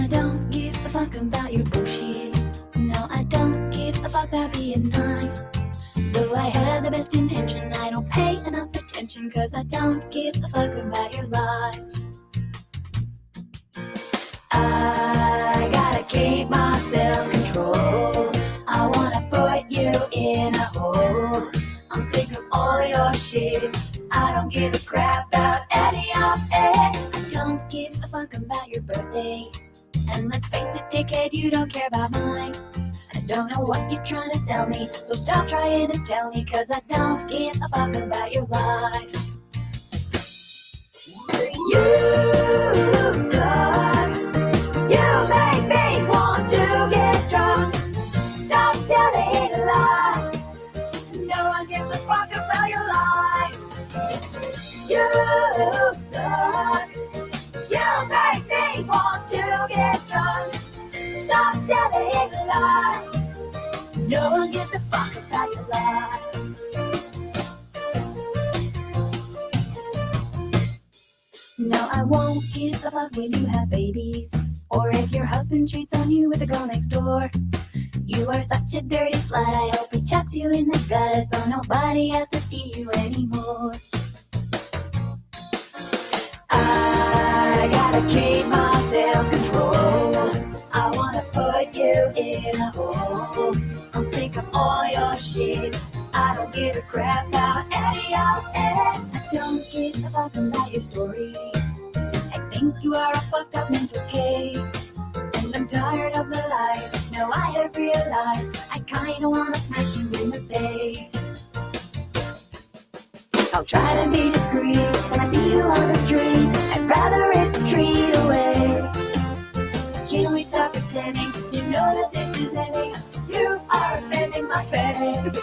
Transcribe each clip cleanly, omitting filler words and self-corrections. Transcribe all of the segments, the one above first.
I don't give a fuck about your bullshit. No, I don't give a fuck about being nice. Though I have the best intention, I don't pay enough attention, cause I don't give a fuck about your life. I gotta keep my self-control. I wanna put you in a hole. I'm sick of all your shit. I don't give a crap about any of it. I don't give a fuck about your birthday. And let's face it, dickhead, you don't care about mine. I don't know what you're trying to sell me, so stop trying to tell me, cause I don't give a fuck about your life. You suck. You make me want to get drunk. Stop telling lies. No one gives a fuck about your life. You suck. You make me want to get drunk. Stop telling lies. No one gives a fuck about your life. No, I won't give a fuck when you have babies, or if your husband cheats on you with the girl next door. You are such a dirty slut, I hope he chucks you in the gutter so nobody has to see you anymore. I gotta keep my self-control. I wanna put you in a hole. I'm sick of all your shit. I don't give a crap about any of it. I don't give a fuck about your story. I think you are a fucked up mental case, and I'm tired of the lies. Now I have realized I kinda wanna smash you in the face. I'll try to be discreet when I see you on the street. I'd rather retreat away. Can we stop pretending? You know that this is ending. You are offending my face.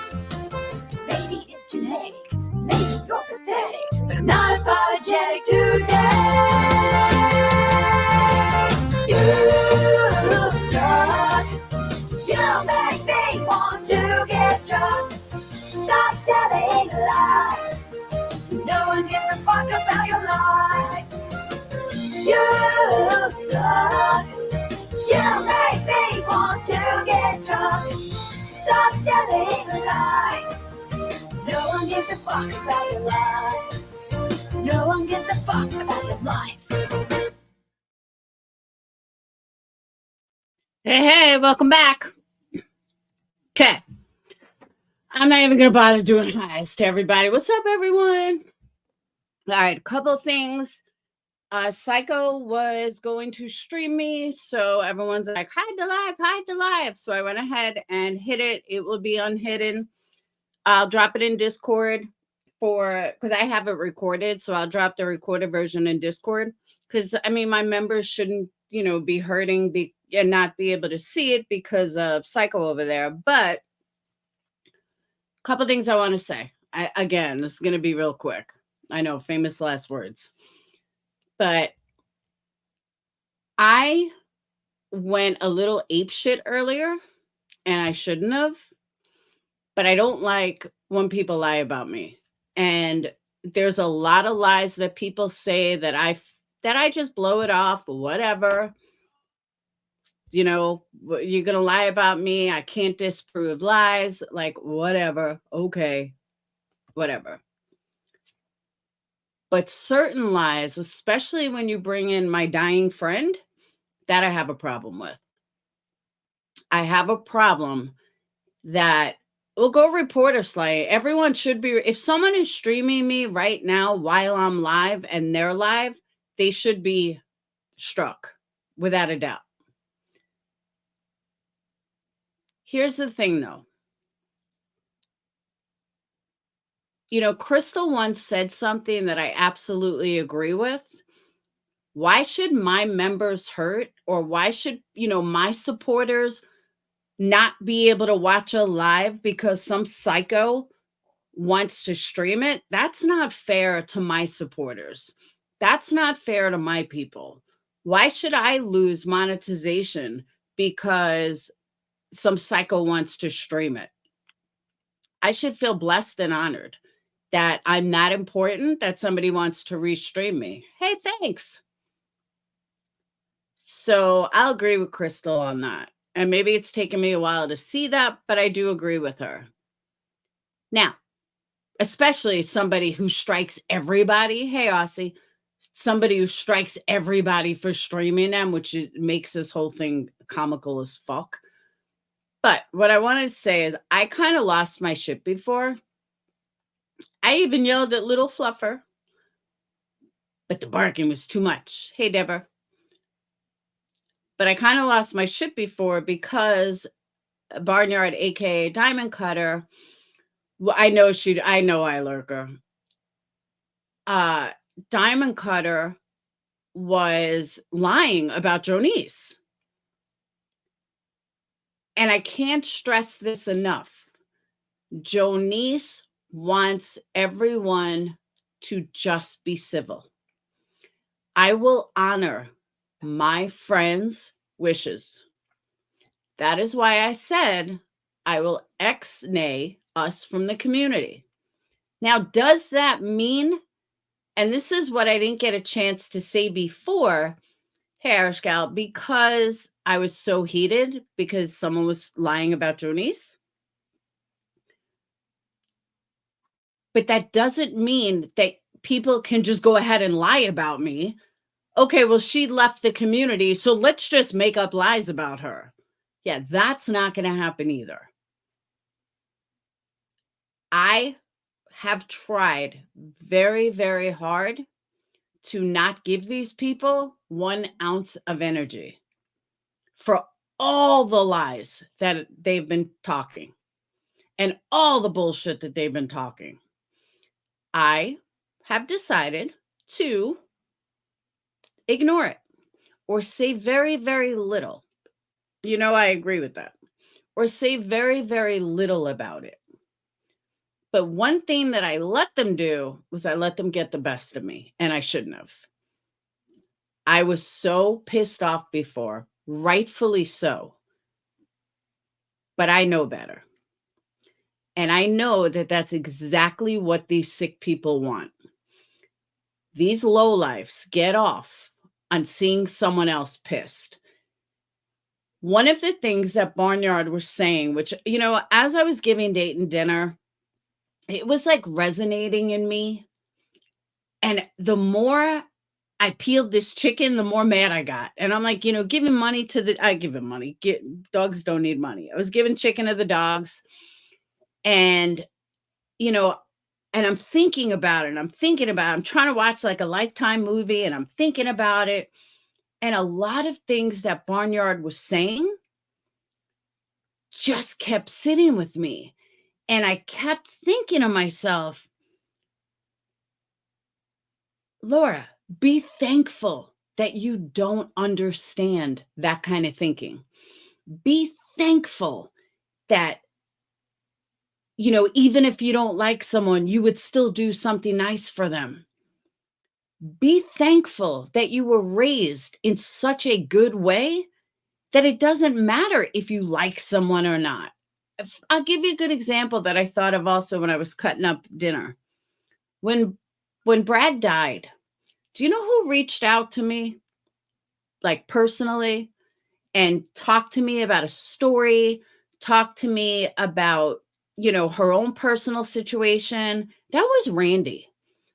Maybe it's genetic, maybe you're pathetic, but I'm not apologetic today. You suck. You make me want to get drunk. Stop telling lies. No one gives a fuck about your life. You suck. You make me want to get drunk. Stop telling lies. No one gives a fuck about your life. No one gives a fuck about your life. Hey, welcome back. Okay. I'm not even going to bother doing highs to everybody. What's up, everyone? All right, a couple things. Psycho was going to stream me, so everyone's like, hide the live. So I went ahead and hid it. It will be unhidden. I'll drop it in Discord because I have it recorded, so I'll drop the recorded version in Discord. Because, I mean, my members shouldn't, be hurting and not be able to see it because of Psycho over there. But a couple things I want to say. Again, this is going to be real quick. I know, famous last words. But I went a little apeshit earlier, and I shouldn't have. But I don't like when people lie about me. And there's a lot of lies that people say that I just blow it off, whatever. You're going to lie about me. I can't disprove lies. Like, whatever. Okay. Whatever. But certain lies, especially when you bring in my dying friend, that I have a problem with. I have a problem that we'll go report a slight. Everyone should be, if someone is streaming me right now while I'm live and they're live, they should be struck without a doubt. Here's the thing though. Crystal once said something that I absolutely agree with. Why should my members hurt, or why should, my supporters not be able to watch a live because some psycho wants to stream it? That's not fair to my supporters. That's not fair to my people. Why should I lose monetization because some psycho wants to stream it? I should feel blessed and honored that I'm not important, that somebody wants to restream me. Hey, thanks. So I'll agree with Crystal on that. And maybe it's taken me a while to see that, but I do agree with her. Now, especially somebody who strikes everybody. Hey, Aussie. Somebody who strikes everybody for streaming them, which makes this whole thing comical as fuck. But what I wanted to say is I kind of lost my shit before. I even yelled at Little Fluffer, but the barking was too much. Hey, Deborah. But I kind of lost my shit before because Barnyard, aka Diamond Cutter, well, I know I lurker. Diamond Cutter was lying about Jonice. And I can't stress this enough. Jonice wants everyone to just be civil. I will honor my friends' wishes. That is why I said I will ex-nay us from the community. Now, does that mean, and this is what I didn't get a chance to say before, hey, Irish Gal, because I was so heated because someone was lying about Jonice. But that doesn't mean that people can just go ahead and lie about me. Okay, well, she left the community, so let's just make up lies about her. Yeah, that's not going to happen either. I have tried very, very hard to not give these people 1 ounce of energy for all the lies that they've been talking and all the bullshit that they've been talking. I have decided to ignore it or say very, very little. You know, I agree with that. Or say very, very little about it. But one thing that I let them do was I let them get the best of me, and I shouldn't have. I was so pissed off before, rightfully so. But I know better. And I know that that's exactly what these sick people want. These lowlifes get off on seeing someone else pissed. One of the things that Barnyard was saying, which, you know, as I was giving Dayton dinner, it was like resonating in me. And the more I peeled this chicken, the more mad I got. And I'm like, you know, giving money to I give him money. Dogs don't need money. I was giving chicken to the dogs. And, you know, and I'm thinking about it. I'm trying to watch like a Lifetime movie and I'm thinking about it. And a lot of things that Barnyard was saying just kept sitting with me. And I kept thinking to myself, Laura, be thankful that you don't understand that kind of thinking. Be thankful that, you know, even if you don't like someone, you would still do something nice for them. Be thankful that you were raised in such a good way that it doesn't matter if you like someone or not. I'll give you a good example that I thought of also when I was cutting up dinner. When Brad died, do you know who reached out to me, like personally, and talked to me about a story, talked to me about, you know, her own personal situation? That was Randy.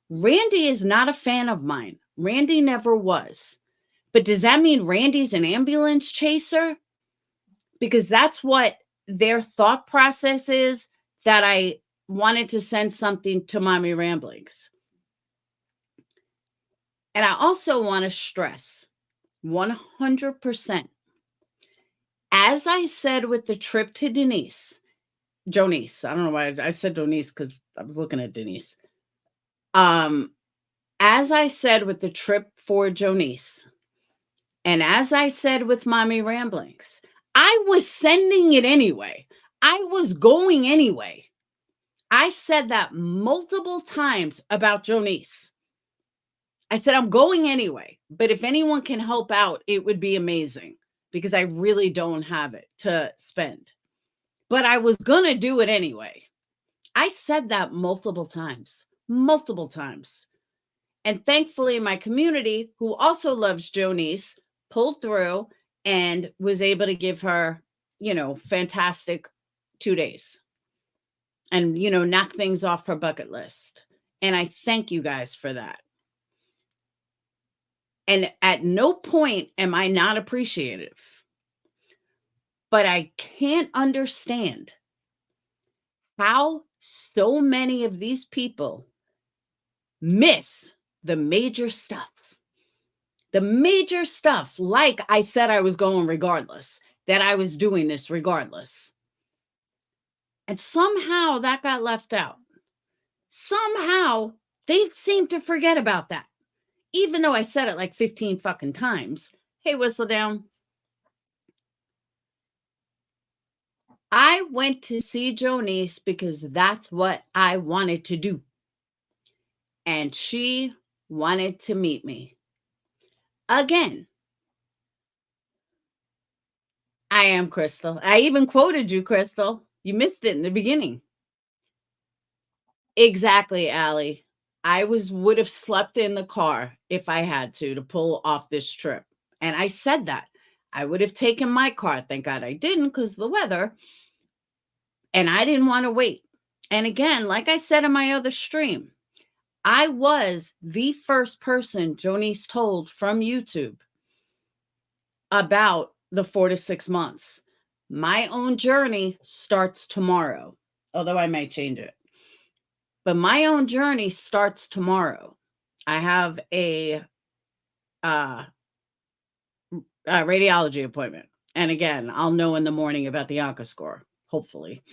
Randy is not a fan of mine. Randy never was. But does that mean Randy's an ambulance chaser? Because that's what their thought process is, that I wanted to send something to Mommy Ramblings. And I also want to stress 100%. As I said with the trip to Jonice, I don't know why I said Denise because I was looking at Denise. As I said with the trip for Jonice, and as I said with Mommy Ramblings, I was sending it anyway. I was going anyway. I said that multiple times about Jonice. I said, I'm going anyway, but if anyone can help out, it would be amazing because I really don't have it to spend. But I was going to do it anyway. I said that multiple times. And thankfully, my community, who also loves Jonice, pulled through and was able to give her, fantastic 2 days and, knock things off her bucket list. And I thank you guys for that. And at no point am I not appreciative, but I can't understand how so many of these people miss the major stuff. The major stuff, like I said I was going regardless, that I was doing this regardless. And somehow that got left out. Somehow they seem to forget about that. Even though I said it like 15 fucking times. Hey, Whistledown. I went to see Jonice because that's what I wanted to do. And she wanted to meet me. Again, I am Crystal. I even quoted you, Crystal. You missed it in the beginning. Exactly, Allie. I would have slept in the car if I had to pull off this trip. And I said that. I would have taken my car. Thank God I didn't because the weather. And I didn't want to wait. And again, like I said in my other stream, I was the first person Jonice told from YouTube about the 4 to 6 months. My own journey starts tomorrow, although I might change it. But my own journey starts tomorrow. I have a radiology appointment. And again, I'll know in the morning about the Anka score, hopefully.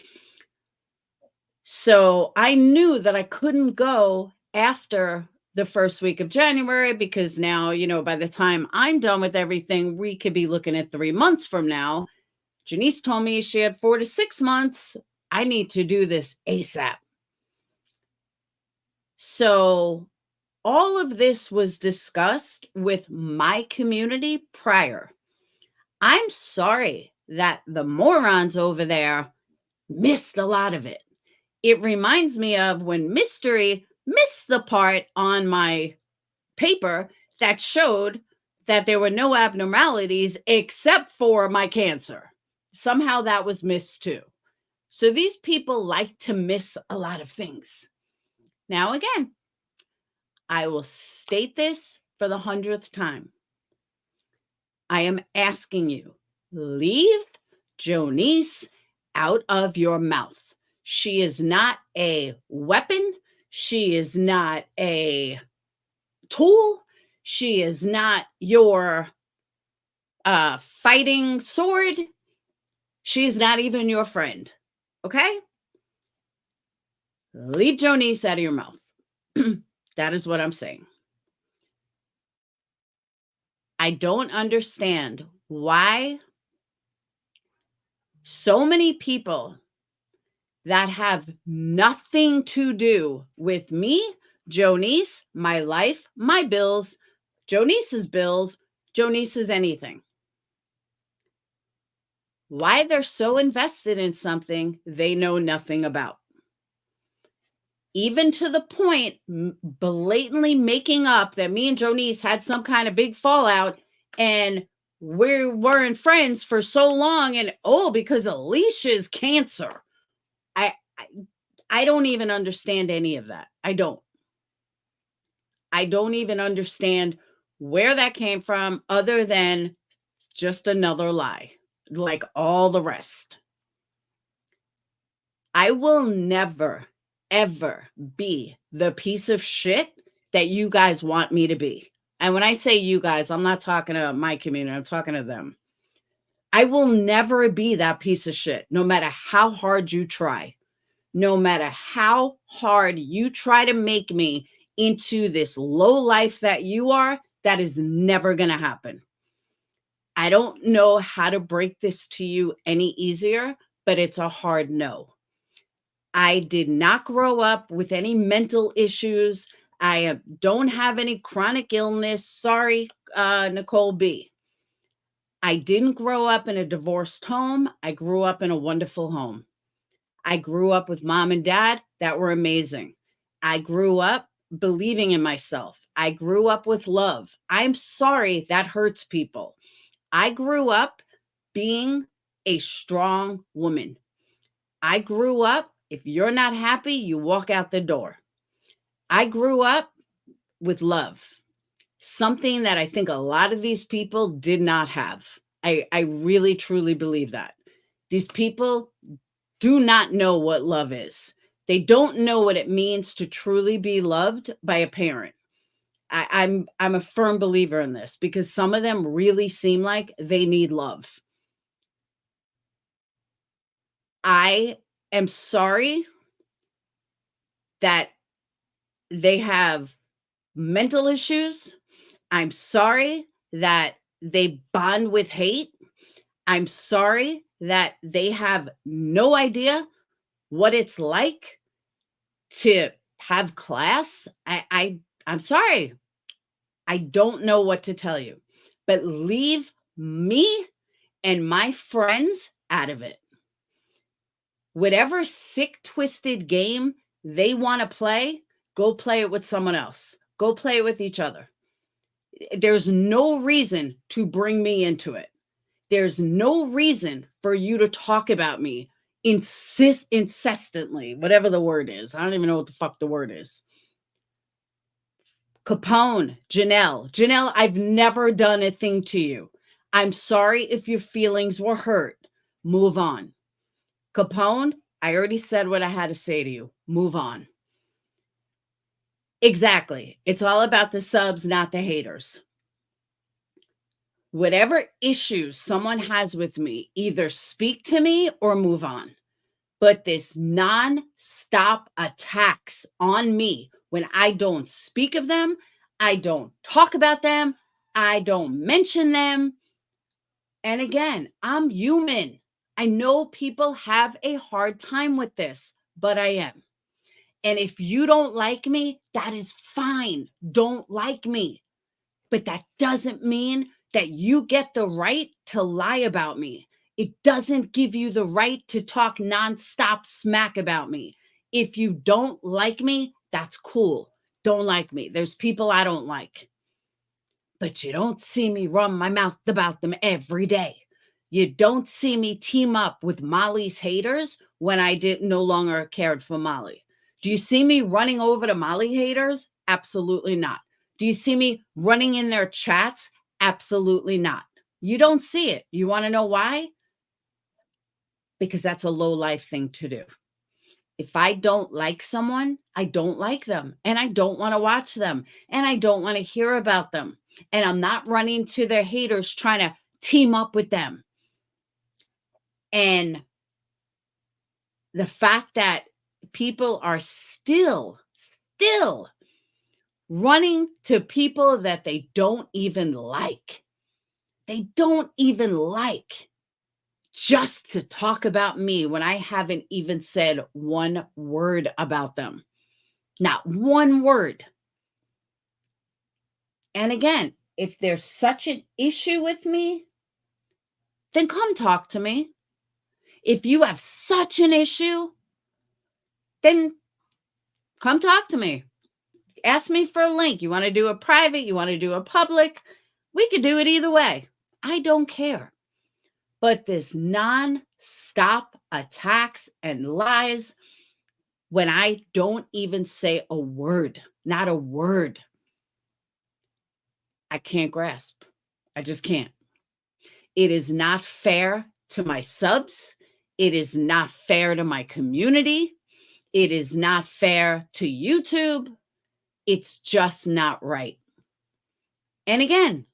So I knew that I couldn't go after the first week of January because now, by the time I'm done with everything, we could be looking at 3 months from now. Janice told me she had 4 to 6 months. I need to do this ASAP. So all of this was discussed with my community prior. I'm sorry that the morons over there missed a lot of it. It reminds me of when Mystery missed the part on my paper that showed that there were no abnormalities except for my cancer. Somehow that was missed too. So these people like to miss a lot of things. Now, again, I will state this for the 100th time. I am asking you, leave Jonice out of your mouth. She is not a weapon. She is not a tool. She is not your fighting sword. She is not even your friend. Okay? Leave Jonice out of your mouth. That is what I'm saying. I don't understand why so many people that have nothing to do with me, Jonice, my life, my bills, Jonice's bills, Jonice's anything. Why they're so invested in something they know nothing about. Even to the point blatantly making up that me and Jonice had some kind of big fallout and we weren't friends for so long and because Alicia's cancer. I don't even understand any of that. I don't even understand where that came from other than just another lie, like all the rest. I will never, ever be the piece of shit that you guys want me to be. And when I say you guys, I'm not talking to my community. I'm talking to them. I will never be that piece of shit, no matter how hard you try. No matter how hard you try to make me into this low life that you are, that is never going to happen. I don't know how to break this to you any easier, but it's a hard no. I did not grow up with any mental issues. I don't have any chronic illness. Sorry, Nicole B. I didn't grow up in a divorced home. I grew up in a wonderful home. I grew up with mom and dad that were amazing. I grew up believing in myself. I grew up with love. I'm sorry that hurts people. I grew up being a strong woman. I grew up, if you're not happy, you walk out the door. I grew up with love, something that I think a lot of these people did not have. I really, truly believe that. These people do not know what love is. They don't know what it means to truly be loved by a parent. I'm a firm believer in this because some of them really seem like they need love. I am sorry that they have mental issues. I'm sorry that they bond with hate. I'm sorry that they have no idea what it's like to have class. I'm sorry. I don't know what to tell you, but leave me and my friends out of it. Whatever sick, twisted game they want to play, go play it with someone else. Go play it with each other. There's no reason to bring me into it. There's no reason for you to talk about me incessantly, whatever the word is. I don't even know what the fuck the word is. Capone, Janelle, I've never done a thing to you. I'm sorry if your feelings were hurt. Move on. Capone, I already said what I had to say to you. Move on. Exactly. It's all about the subs, not the haters. Whatever issues someone has with me, either speak to me or move on. But this non-stop attacks on me when I don't speak of them, I don't talk about them, I don't mention them. And again, I'm human. I know people have a hard time with this, but I am. And if you don't like me, that is fine. Don't like me. But that doesn't mean that you get the right to lie about me. It doesn't give you the right to talk nonstop smack about me. If you don't like me, that's cool. Don't like me. There's people I don't like. But you don't see me run my mouth about them every day. You don't see me team up with Molly's haters when I no longer cared for Molly. Do you see me running over to Molly haters? Absolutely not. Do you see me running in their chats? Absolutely not. You don't see it. You want to know why? Because that's a low life thing to do. If I don't like someone, I don't like them and I don't want to watch them and I don't want to hear about them. And I'm not running to their haters trying to team up with them. And the fact that people are still running to people that they don't even like. They don't even like just to talk about me when I haven't even said one word about them. Not one word. And again, if there's such an issue with me, then come talk to me. If you have such an issue, then come talk to me. Ask me for a link. You want to do a private? You want to do a public? We could do it either way. I don't care. But this non-stop attacks and lies when I don't even say a word, not a word, I can't grasp. I just can't. It is not fair to my subs. It is not fair to my community. It is not fair to YouTube. It's just not right. And again,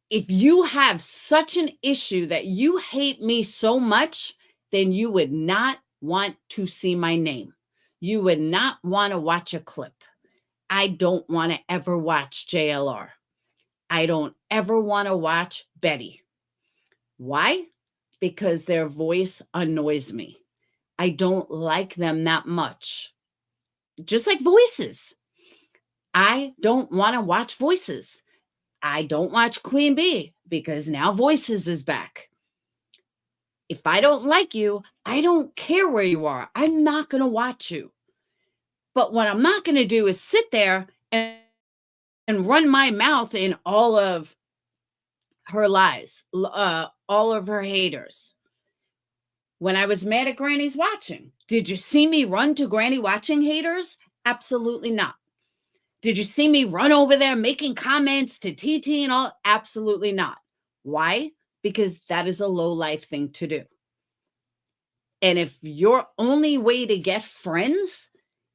if you have such an issue that you hate me so much, then you would not want to see my name. You would not want to watch a clip. I don't want to ever watch JLR. I don't ever want to watch Betty. Why? Because their voice annoys me. I don't like them that much. Just like voices. I don't want to watch voices. I don't watch Queen Bee because now Voices is back. If I don't like you, I don't care where you are. I'm not going to watch you. But what I'm not going to do is sit there and and run my mouth in all of her lies, all of her haters. When I was mad at Granny's watching, did you see me run to Granny watching haters? Absolutely not. Did you see me run over there making comments to TT and all? Absolutely not. Why? Because that is a low life thing to do. And if your only way to get friends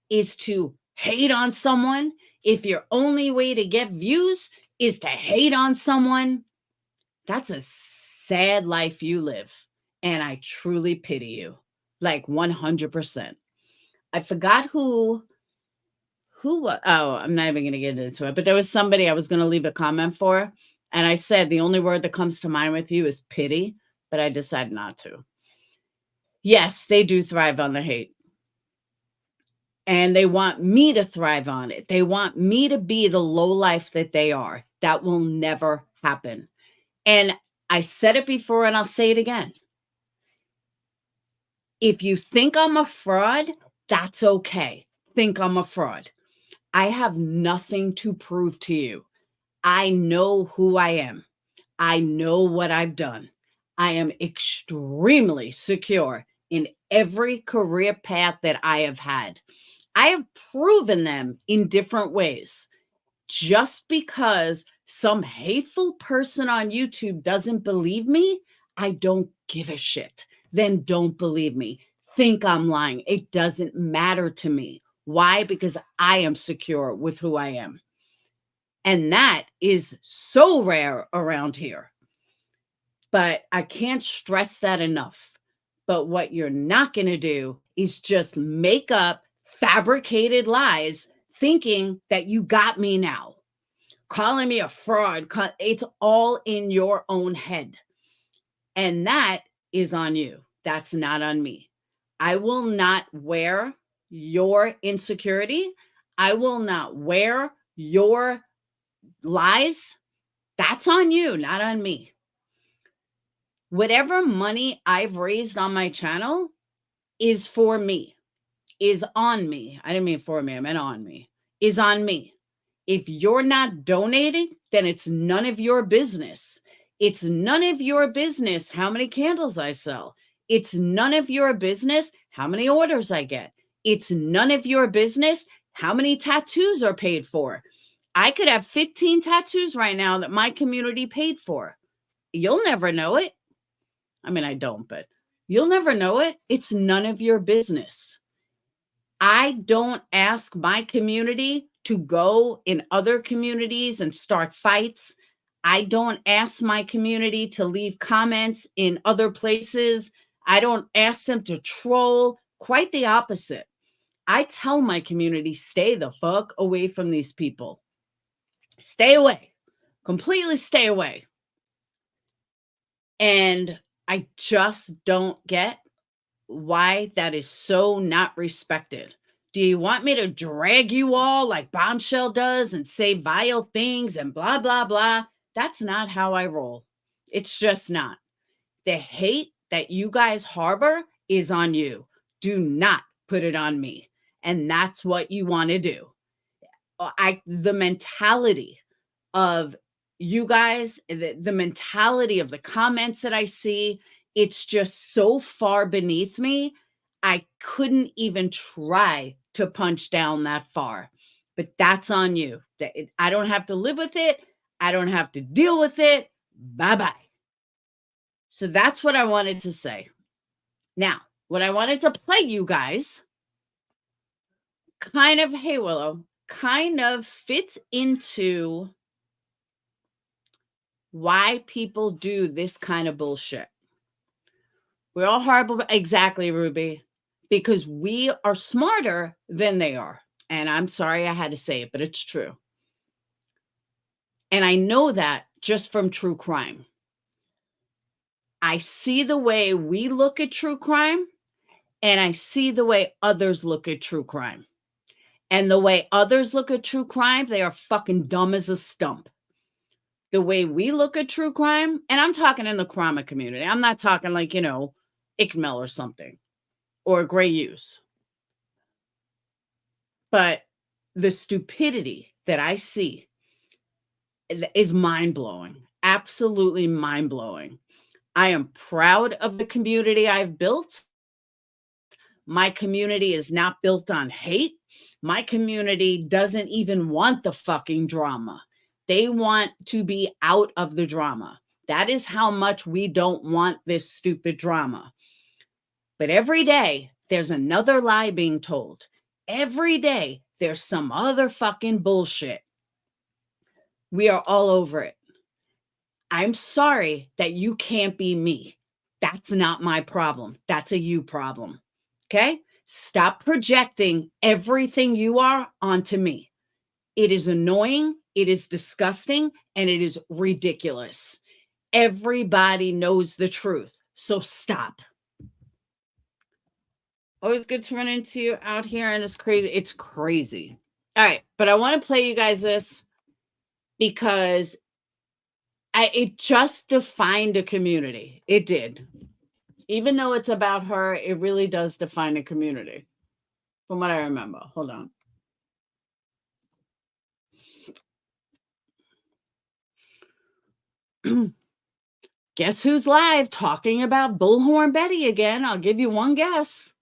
is to hate on someone, if your only way to get views is to hate on someone, that's a sad life you live. And I truly pity you, like 100%. I forgot who I'm not even going to get into it, but there was somebody I was going to leave a comment for. And I said, the only word that comes to mind with you is pity, but I decided not to. Yes, they do thrive on the hate. And they want me to thrive on it. They want me to be the low life that they are. That will never happen. And I said it before and I'll say it again. If you think I'm a fraud, that's okay. Think I'm a fraud. I have nothing to prove to you. I know who I am. I know what I've done. I am extremely secure in every career path that I have had. I have proven them in different ways. Just because some hateful person on YouTube doesn't believe me, I don't give a shit. Then don't believe me. Think I'm lying. It doesn't matter to me. Why? Because I am secure with who I am. And that is so rare around here. But I can't stress that enough. But what you're not going to do is just make up fabricated lies thinking that you got me now. Calling me a fraud. It's all in your own head. And that is on you. That's not on me. I will not wear your insecurity. I will not wear your lies. That's on you, not on me. Whatever money I've raised on my channel is for me, is on me. I didn't mean for me, I meant on me, is on me. If you're not donating, then it's none of your business. It's none of your business how many candles I sell. It's none of your business how many orders I get. It's none of your business how many tattoos are paid for. I could have 15 tattoos right now that my community paid for. You'll never know it. I mean, I don't, but you'll never know it. It's none of your business. I don't ask my community to go in other communities and start fights. I don't ask my community to leave comments in other places. I don't ask them to troll. Quite the opposite. I tell my community, stay the fuck away from these people. Stay away. Completely stay away. And I just don't get why that is so not respected. Do you want me to drag you all like Bombshell does and say vile things and blah, blah, blah? That's not how I roll. It's just not. The hate that you guys harbor is on you. Do not put it on me. And that's what you want to do. The mentality of you guys, the mentality of the comments that I see, it's just so far beneath me. I couldn't even try to punch down that far, but that's on you. I don't have to live with it. I don't have to deal with it. Bye-bye. So that's what I wanted to say. Now, what I wanted to play you guys kind of, hey, Willow, kind of fits into why people do this kind of bullshit. We're all horrible. Exactly, Ruby. Because we are smarter than they are. And I'm sorry I had to say it, but it's true. And I know that just from true crime. I see the way we look at true crime, and I see the way others look at true crime. And the way others look at true crime, they are fucking dumb as a stump. The way we look at true crime, and I'm talking in the crime community. I'm not talking like, ICMEL or something, or Gray Use. But the stupidity that I see is mind-blowing. Absolutely mind-blowing. I am proud of the community I've built. My community is not built on hate. My community doesn't even want the fucking drama. They want to be out of the drama. That is how much we don't want this stupid drama. But every day, there's another lie being told. Every day, there's some other fucking bullshit. We are all over it. I'm sorry that you can't be me. That's not my problem. That's a you problem. Okay? Stop projecting everything you are onto me. It is annoying, it is disgusting, and it is ridiculous. Everybody knows the truth. So stop. Always good to run into you out here, and it's crazy. It's crazy. All right, but I want to play you guys this because it just defined a community. It did. Even though it's about her, it really does define a community. From what I remember. Hold on. Guess who's live talking about Bullhorn Betty again? I'll give you one guess.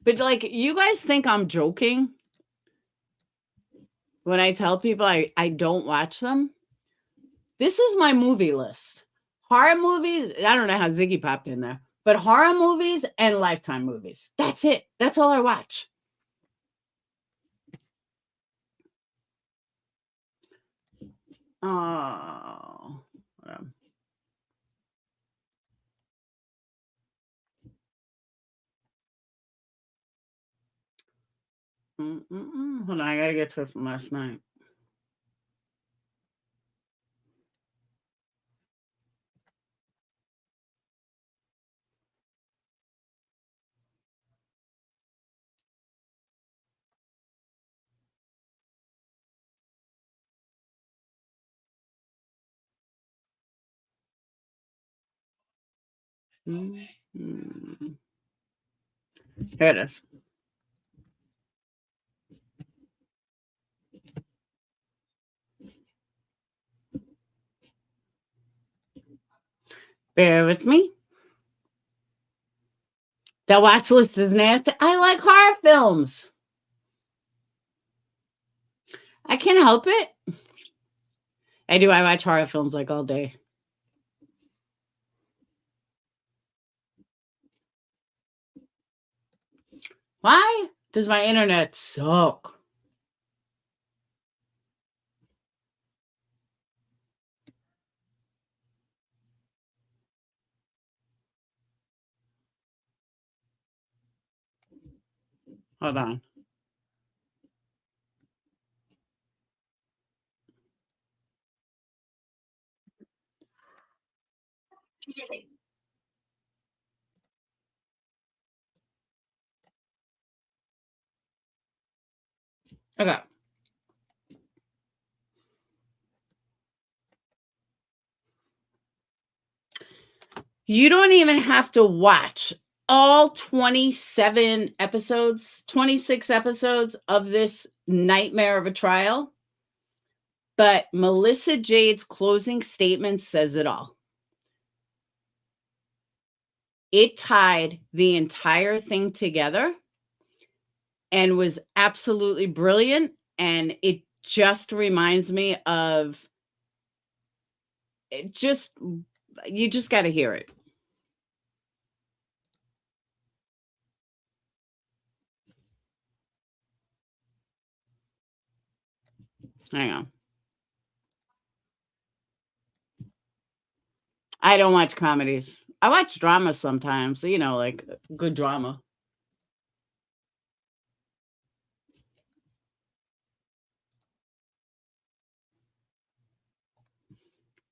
But like, you guys think I'm joking when I tell people I don't watch them? This is my movie list. Horror movies, I don't know how Ziggy popped in there, but horror movies and Lifetime movies. That's it. That's all I watch. Oh, hold on, I gotta get to it from last night. Here it is. Bear with me. The watch list is nasty. I like horror films. I can't help it. I do. I watch horror films like all day. Why does my internet suck? Hold on. Okay. You don't even have to watch all 27 episodes, 26 episodes of this nightmare of a trial. But Melissa Jade's closing statement says it all. It tied the entire thing together and was absolutely brilliant. And it just reminds me of you just got to hear it. Hang on. I don't watch comedies. I watch drama sometimes, like good drama.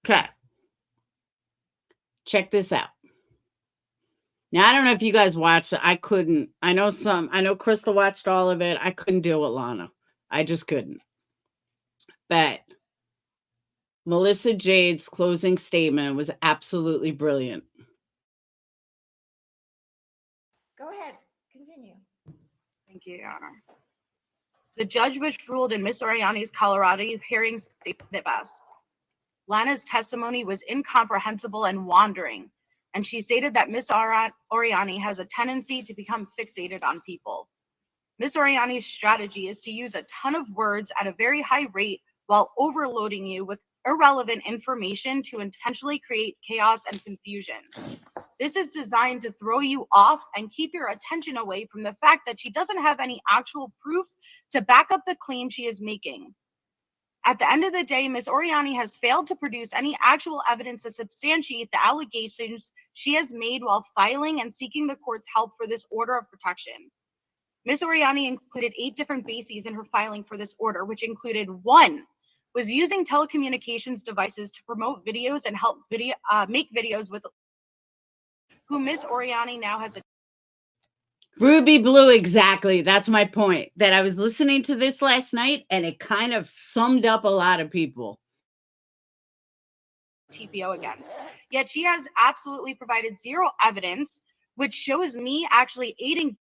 Okay. Check this out. Now, I don't know if you guys watched it. I couldn't. I know Crystal watched all of it. I couldn't deal with Lana. I just couldn't. But Melissa Jade's closing statement was absolutely brilliant. Go ahead, continue. Thank you, Your Honor. The judge which ruled in Ms. Oriani's Colorado hearing stated it best. Lana's testimony was incomprehensible and wandering, and she stated that Ms. Oriani has a tendency to become fixated on people. Ms. Oriani's strategy is to use a ton of words at a very high rate while overloading you with irrelevant information to intentionally create chaos and confusion. This is designed to throw you off and keep your attention away from the fact that she doesn't have any actual proof to back up the claim she is making. At the end of the day, Ms. Oriani has failed to produce any actual evidence to substantiate the allegations she has made while filing and seeking the court's help for this order of protection. Ms. Oriani included 8 different bases in her filing for this order, which included 1, was using telecommunications devices to promote videos and help make videos with who Ms. Oriani now has a Ruby Blue, exactly. That's my point. That I was listening to this last night, and it kind of summed up a lot of people. TPO against. Yet she has absolutely provided zero evidence, which shows me actually aiding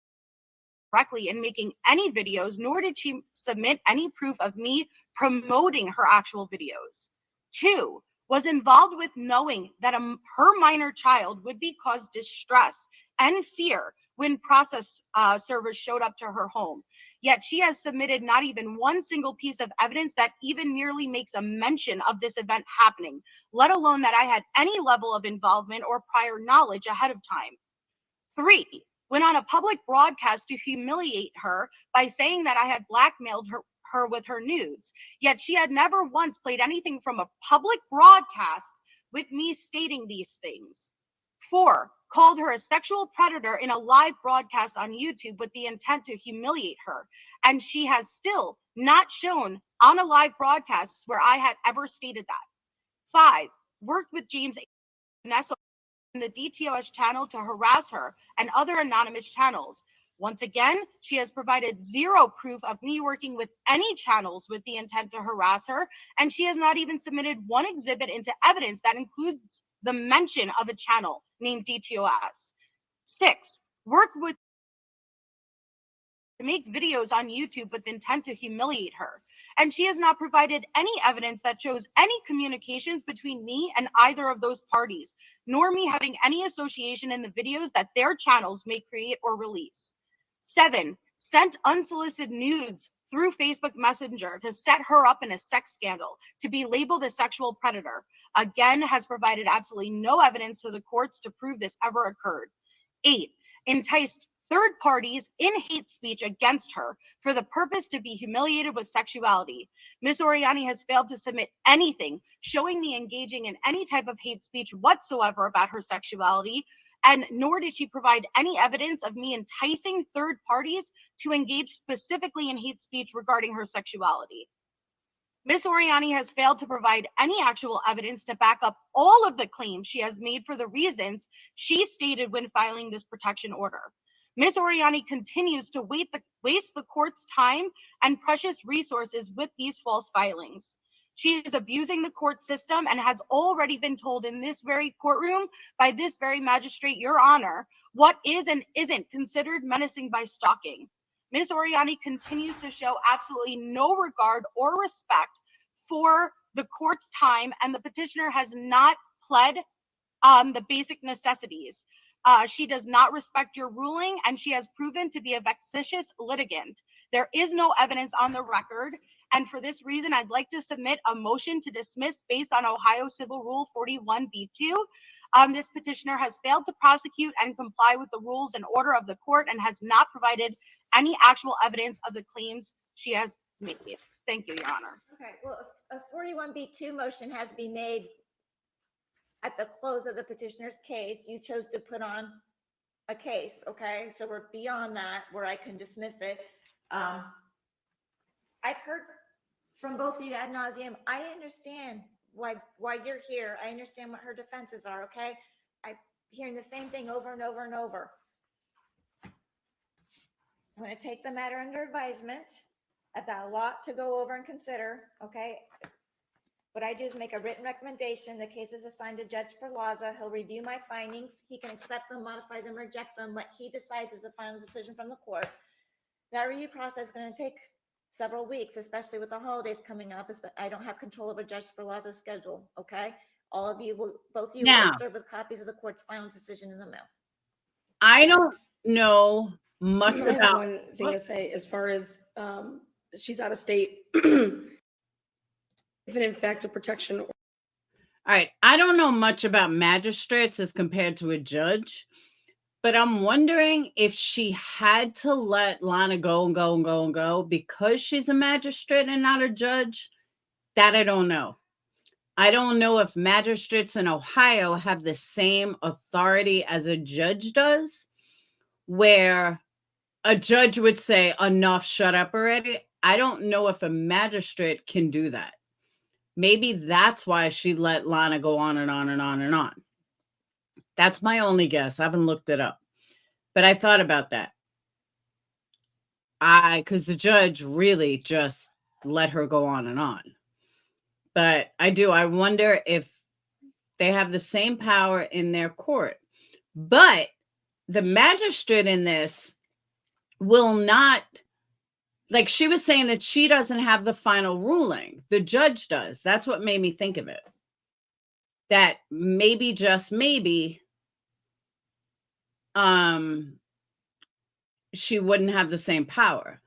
directly in making any videos, nor did she submit any proof of me promoting her actual videos. 2, was involved with knowing that her minor child would be caused distress and fear when process servers showed up to her home. Yet she has submitted not even one single piece of evidence that even merely makes a mention of this event happening, let alone that I had any level of involvement or prior knowledge ahead of time. 3, went on a public broadcast to humiliate her by saying that I had blackmailed her with her nudes. Yet she had never once played anything from a public broadcast with me stating these things. 4, called her a sexual predator in a live broadcast on YouTube with the intent to humiliate her. And she has still not shown on a live broadcast where I had ever stated that. 5, worked with James and Vanessa in the DTOS channel to harass her and other anonymous channels. Once again, she has provided zero proof of me working with any channels with the intent to harass her, and she has not even submitted one exhibit into evidence that includes the mention of a channel named DTOS. 6, work with to make videos on YouTube with intent to humiliate her. And she has not provided any evidence that shows any communications between me and either of those parties, nor me having any association in the videos that their channels may create or release. 7, sent unsolicited nudes through Facebook Messenger to set her up in a sex scandal, to be labeled a sexual predator. Again, has provided absolutely no evidence to the courts to prove this ever occurred. 8, enticed third parties in hate speech against her for the purpose to be humiliated with sexuality. Ms. Oriani has failed to submit anything showing me engaging in any type of hate speech whatsoever about her sexuality, and nor did she provide any evidence of me enticing third parties to engage specifically in hate speech regarding her sexuality. Ms. Oriani has failed to provide any actual evidence to back up all of the claims she has made for the reasons she stated when filing this protection order. Ms. Oriani continues to waste the court's time and precious resources with these false filings. She is abusing the court system and has already been told in this very courtroom by this very magistrate, Your Honor, what is and isn't considered menacing by stalking. Ms. Oriani continues to show absolutely no regard or respect for the court's time, and the petitioner has not pled the basic necessities. She does not respect your ruling, and she has proven to be a vexatious litigant. There is no evidence on the record, and for this reason, I'd like to submit a motion to dismiss based on Ohio Civil Rule 41B2. This petitioner has failed to prosecute and comply with the rules and order of the court and has not provided any actual evidence of the claims she has made. Thank you, Your Honor. Okay, well, a 41B2 motion has been made at the close of the petitioner's case. You chose to put on a case, okay? So we're beyond that where I can dismiss it. I've heard from both of you ad nauseum. I understand why you're here. I understand what her defenses are, okay? I'm hearing the same thing over and over and over. I'm going to take the matter under advisement. I've got a lot to go over and consider, okay? What I do is make a written recommendation. The case is assigned to Judge Perlaza. He'll review my findings. He can accept them, modify them, reject them. What he decides is the final decision from the court. That review process is going to take several weeks, especially with the holidays coming up. I don't have control over Judge Perlaza's schedule, okay? Both of you will Now, serve with copies of the court's final decision in the mail. I don't know much I have about. one thing to say as far as she's out of state. If in fact a protection. All right. I don't know much about magistrates as compared to a judge, but I'm wondering if she had to let Lana go and go and go and go because she's a magistrate and not a judge. That I don't know. I don't know if magistrates in Ohio have the same authority as a judge does, where a judge would say, enough, shut up already. I don't know if a magistrate can do that. Maybe that's why she let Lana go on and on and on and on. That's my only guess. I haven't looked it up. But I thought about that. Because the judge really just let her go on and on. But I wonder if they have the same power in their court. But the magistrate in this will not, like she was saying that she doesn't have the final ruling. The judge does. That's what made me think of it. That maybe, just maybe, she wouldn't have the same power.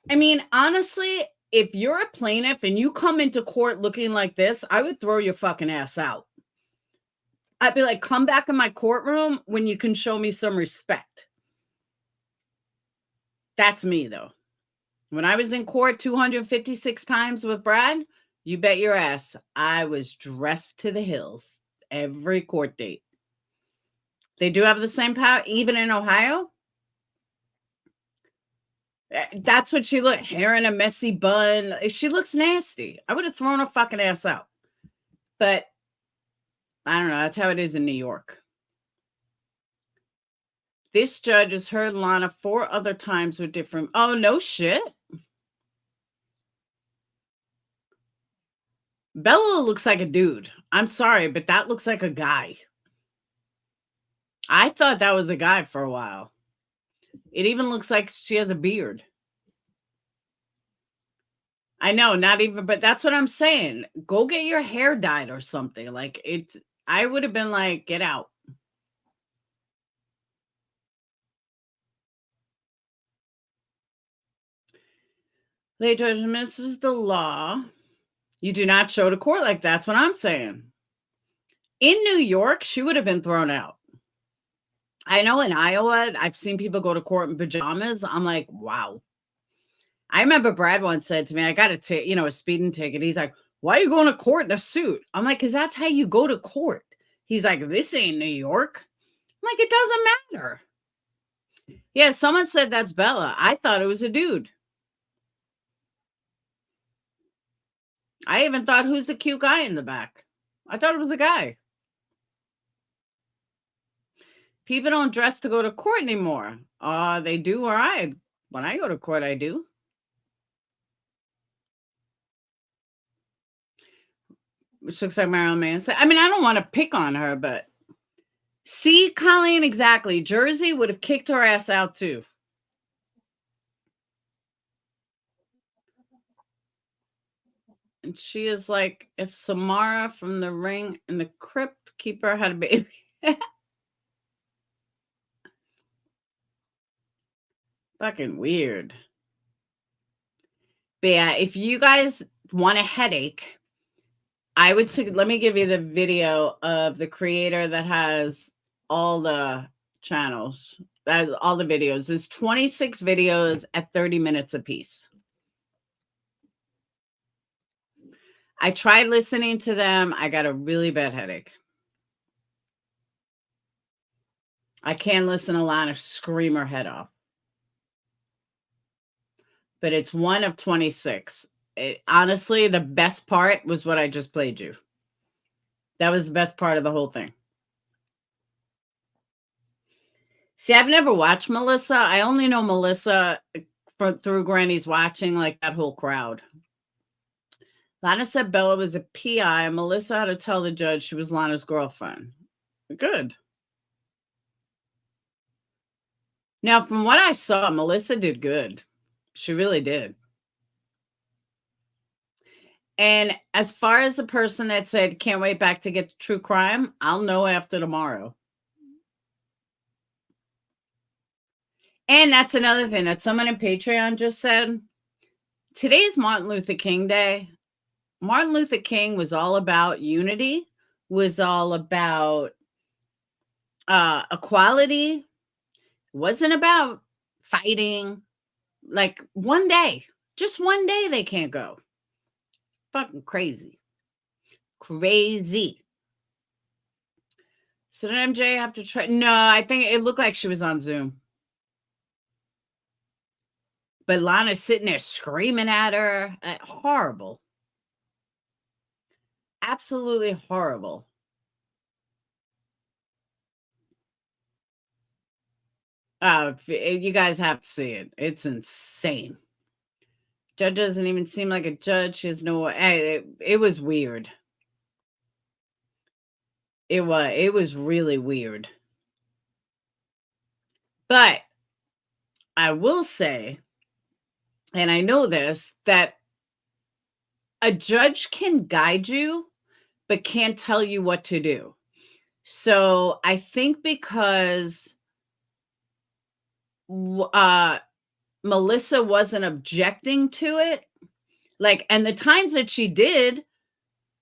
I mean, honestly, if you're a plaintiff and you come into court looking like this, I would throw your fucking ass out. I'd be like, come back in my courtroom when you can show me some respect. That's me, though. When I was in court 256 times with Brad, you bet your ass I was dressed to the hills every court date. They do have the same power, even in Ohio. That's what she looked, hair in a messy bun. She looks nasty. I would have thrown her fucking ass out. But I don't know. That's how it is in New York. This judge has heard Lana 4 other times with different. Oh, no shit. Bella looks like a dude. I'm sorry, but that looks like a guy. I thought that was a guy for a while. It even looks like she has a beard. I know, not even, but that's what I'm saying. Go get your hair dyed or something. Like I would have been like, get out. Late judgment, this is the law. You do not show to court like that's what I'm saying. In New York, she would have been thrown out. I know in Iowa, I've seen people go to court in pajamas. I'm like, wow. I remember Brad once said to me, I got a speeding ticket. He's like, why are you going to court in a suit? I'm like, because that's how you go to court. He's like, this ain't New York. I'm like, it doesn't matter. Yeah, someone said that's Bella. I thought it was a dude. I even thought, who's the cute guy in the back? I thought it was a guy. People don't dress to go to court anymore. They do, or when I go to court, I do. Which looks like Marilyn Manson. I mean, I don't want to pick on her, but see, Colleen, exactly. Jersey would have kicked her ass out too. And she is like, if Samara from The Ring and the Crypt Keeper had a baby. Fucking weird. But yeah, if you guys want a headache, I would say, let me give you the video of the creator that has all the channels, all the videos. There's 26 videos at 30 minutes a piece. I tried listening to them. I got a really bad headache. I can't listen to Lana scream her head off. But it's one of 26. Honestly, the best part was what I just played you. That was the best part of the whole thing. See, I've never watched Melissa. I only know Melissa through Granny's Watching, like that whole crowd. Lana said Bella was a PI. Melissa had to tell the judge she was Lana's girlfriend. Good. Now, from what I saw, Melissa did good. She really did. And as far as the person that said, can't wait back to get true crime, I'll know after tomorrow. And that's another thing that someone in Patreon just said. Today's Martin Luther King Day. Martin Luther King was all about unity, was all about equality, wasn't about fighting. Like one day, just one day they can't go. Fucking crazy. Crazy. So did MJ have to try? No, I think it looked like she was on Zoom. But Lana's sitting there screaming at her. Horrible. Absolutely horrible. You guys have to see it. It's insane. Judge doesn't even seem like a judge. She has no. It was weird. It was really weird. But I will say, and I know this, that a judge can guide you, but can't tell you what to do. So I think because Melissa wasn't objecting to it, and the times that she did,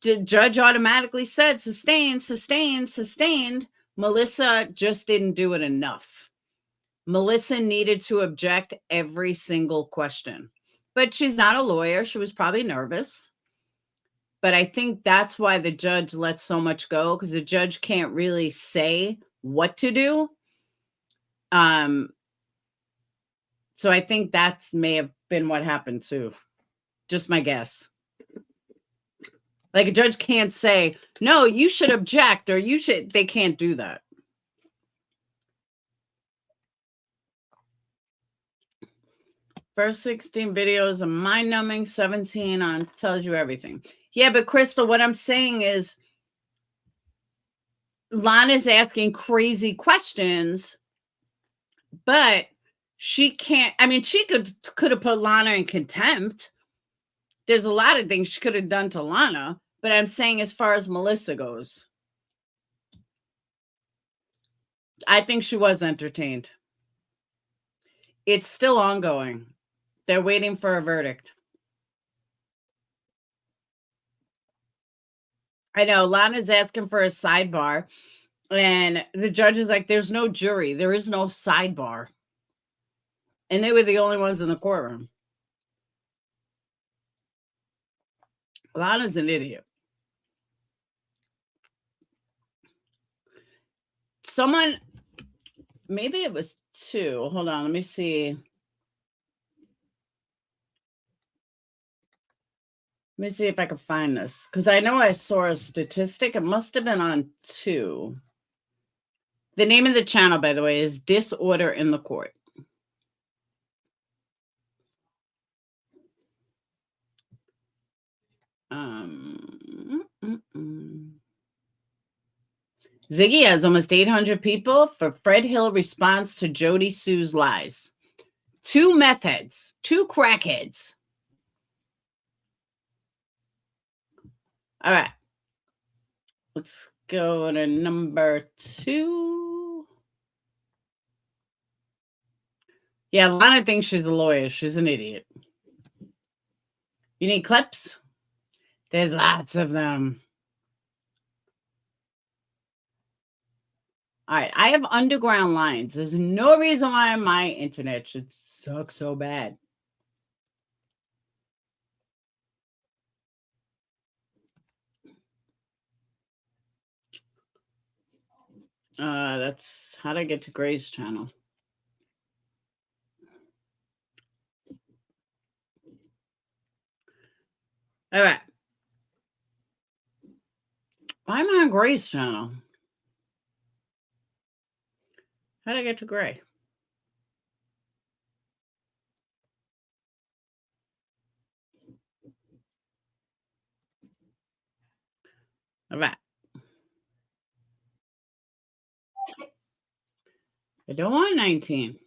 the judge automatically said, sustained, sustained, sustained. Melissa just didn't do it enough. Melissa needed to object every single question. But she's not a lawyer. She was probably nervous. But I think that's why the judge let so much go, because the judge can't really say what to do. So I think that may have been what happened too. Just my guess. Like a judge can't say, no, you should object, or you should. They can't do that. First 16 videos are mind-numbing, 17 on tells you everything. Yeah, but Crystal, what I'm saying is Lana's asking crazy questions, but she can't. I mean, she could have put Lana in contempt. There's a lot of things she could have done to Lana, but I'm saying as far as Melissa goes, I think she was entertained. It's still ongoing. They're waiting for a verdict. I know Lana's asking for a sidebar, and the judge is like, there's no jury. There is no sidebar. And they were the only ones in the courtroom. Lana's an idiot. Someone, maybe it was two. Hold on, let me see. Let me see if I can find this, because I know I saw a statistic. It must have been on 2. The name of the channel, by the way, is Disorder in the Court. Ziggy has almost 800 people for Fred Hill response to Jody Sue's lies. 2 meth heads, 2 crackheads. All right. Let's go to number 2. Yeah, Lana thinks she's a lawyer. She's an idiot. You need clips? There's lots of them. All right, I have underground lines. There's no reason why my internet should suck so bad. That's how to get to Gray's channel. All right. Why am I on Gray's channel? How did I get to Gray? All right. I don't want 19.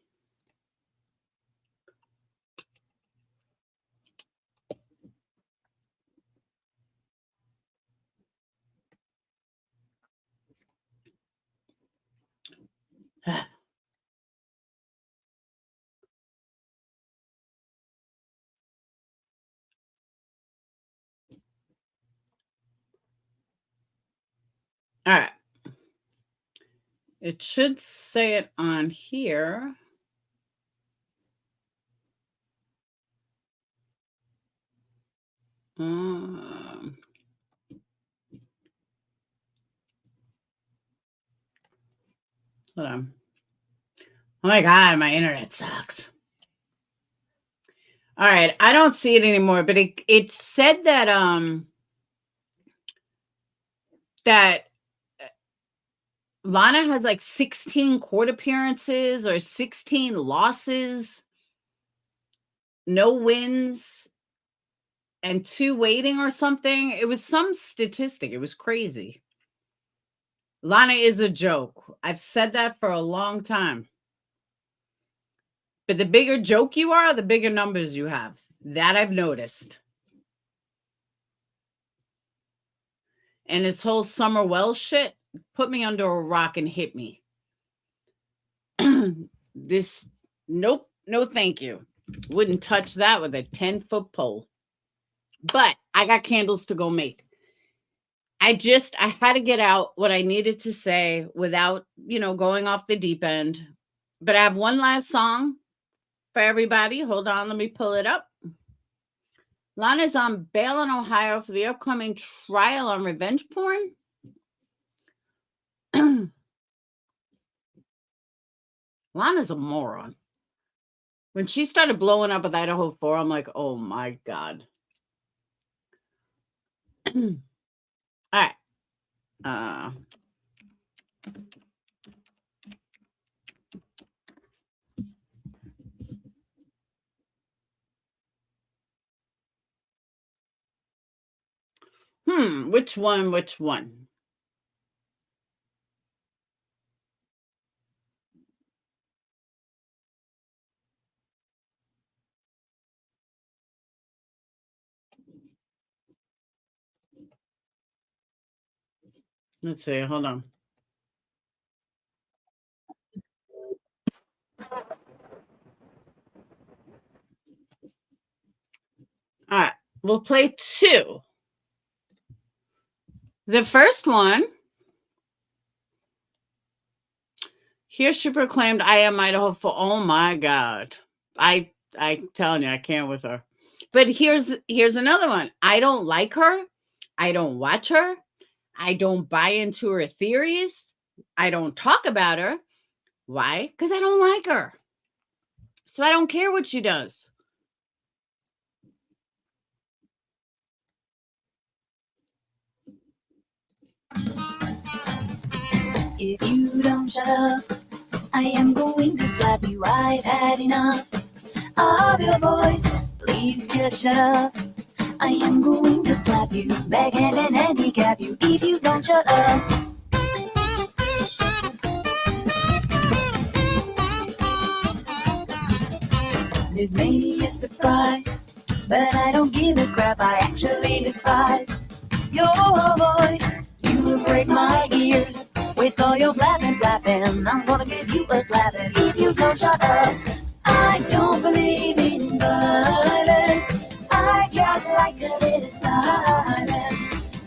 All right. It should say it on here. Hold on. Oh my God, my internet sucks. All right, I don't see it anymore, but it said that that Lana has like 16 court appearances or 16 losses, no wins, and 2 waiting or something. It was some statistic. It was crazy. Lana is a joke. I've said that for a long time. But the bigger joke you are, the bigger numbers you have. That I've noticed. And this whole Summer Wells shit put me under a rock and hit me. Nope, no thank you. Wouldn't touch that with a 10-foot pole. But I got candles to go make. I had to get out what I needed to say without, going off the deep end. But I have one last song for everybody. Hold on, let me pull it up. Lana's on bail in Ohio for the upcoming trial on revenge porn. Lana's a moron. When she started blowing up with Idaho 4, I'm like, oh my God. All right. Which one? Let's see. Hold on. All right. We'll play 2. The first one, here she proclaimed, I am Idaho for, oh my God. I telling you, I can't with her. But here's another one. I don't like her. I don't watch her. I don't buy into her theories. I don't talk about her. Why? Because I don't like her. So I don't care what she does. If you don't shut up, I am going to slap you. I've had enough of your voice. Please just shut up. I am going to slap you, backhand and handicap you if you don't shut up. This may be a surprise, but I don't give a crap. I actually despise your voice. You will break my ears with all your flapping. I'm gonna give you a slapping if you don't shut up. I don't believe in violence. I just like a little silence.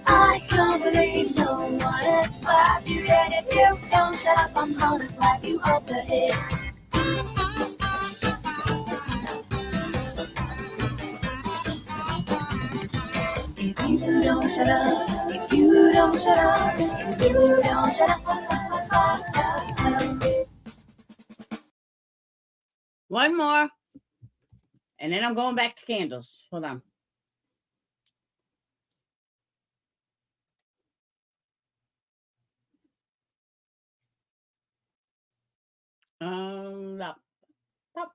I can't believe no one has slapped you yet. If you don't shut up, I'm gonna slap you up the head. If you don't shut up, if you don't shut up, if you don't shut up. One more. And then I'm going back to candles. Hold on. No. Stop.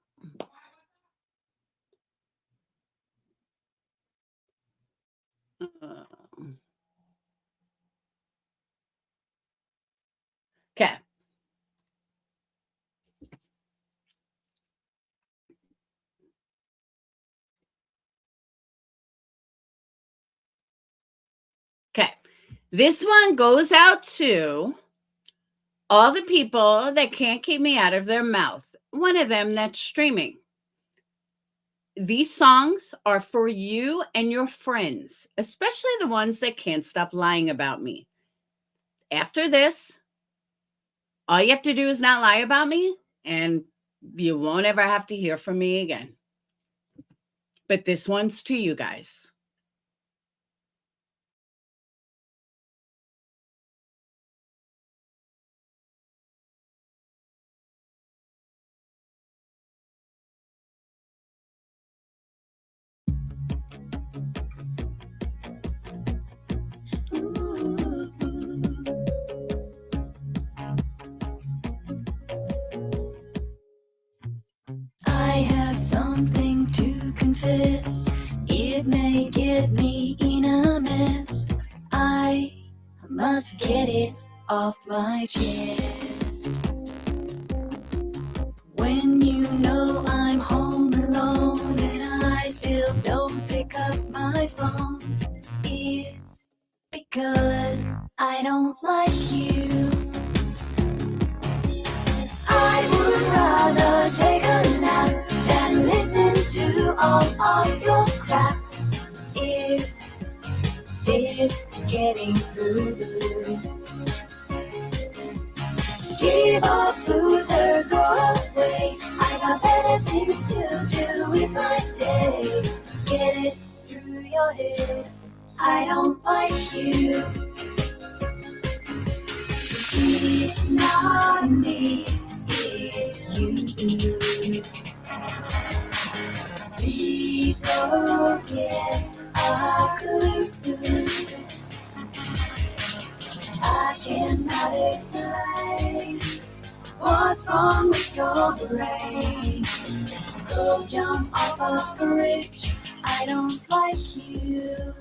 This one goes out to all the people that can't keep me out of their mouth. One of them that's streaming. These songs are for you and your friends, especially the ones that can't stop lying about me. After this, all you have to do is not lie about me, and you won't ever have to hear from me again. But this one's to you guys. I have something to confess. It may get me in a mess. I must get it off my chest. When you know I'm home alone and I still don't pick up my phone, it's because I don't like you. I would rather take a nap than listen to all of your crap. Is this getting through? Give up, loser, go away. I got better things to do with my day. Get it through your head, I don't like you. It's not me, it's you. Please go get a clue. I cannot explain what's wrong with your brain. Go jump off a bridge, I don't like you.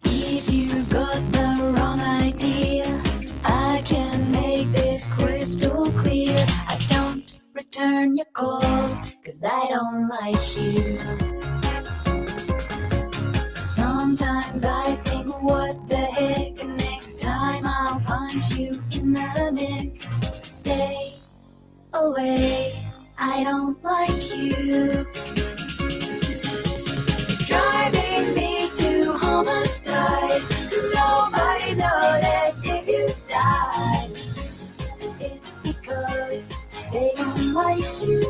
If you've got the wrong idea, I can make this crystal clear. I don't return your calls, 'cause I don't like you. Sometimes I think, what the heck, next time I'll punch you in the neck. Stay away, I don't like you. Driving me to homicide. Nobody noticed if you died. It's because they don't like you.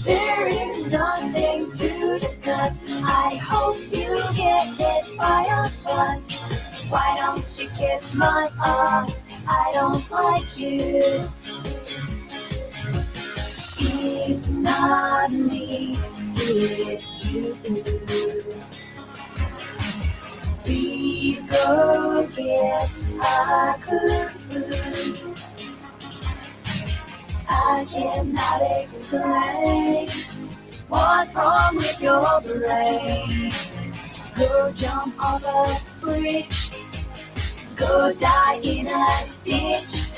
There is nothing to discuss. I hope you get hit by a bus. Why don't you kiss my ass? I don't like you. It's not me, it's you. Please go get a clue. I cannot explain what's wrong with your brain. Go jump off a bridge, go die in a ditch.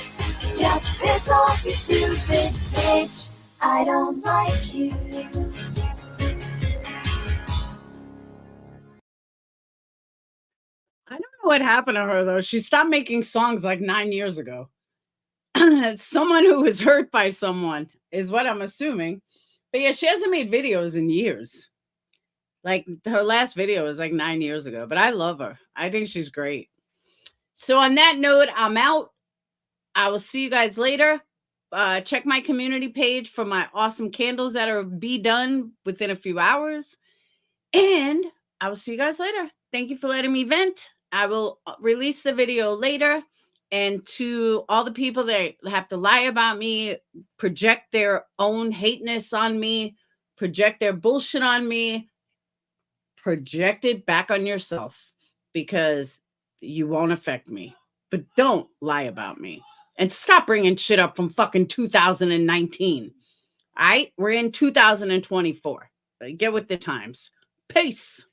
Just piss off, you stupid bitch. I don't like you. I don't know what happened to her, though. She stopped making songs like 9 years ago. Someone who was hurt by someone is what I'm assuming. But yeah, she hasn't made videos in years. Like, her last video was like 9 years ago. But I love her. I think she's great. So on that note, I'm out. I will see you guys later. Check my community page for my awesome candles that are be done within a few hours. And I will see you guys later. Thank you for letting me vent. I will release the video later. And to all the people that have to lie about me, project their own hateness on me, project their bullshit on me, project it back on yourself, because you won't affect me. But don't lie about me. And stop bringing shit up from fucking 2019. All right? We're in 2024. Get with the times. Peace.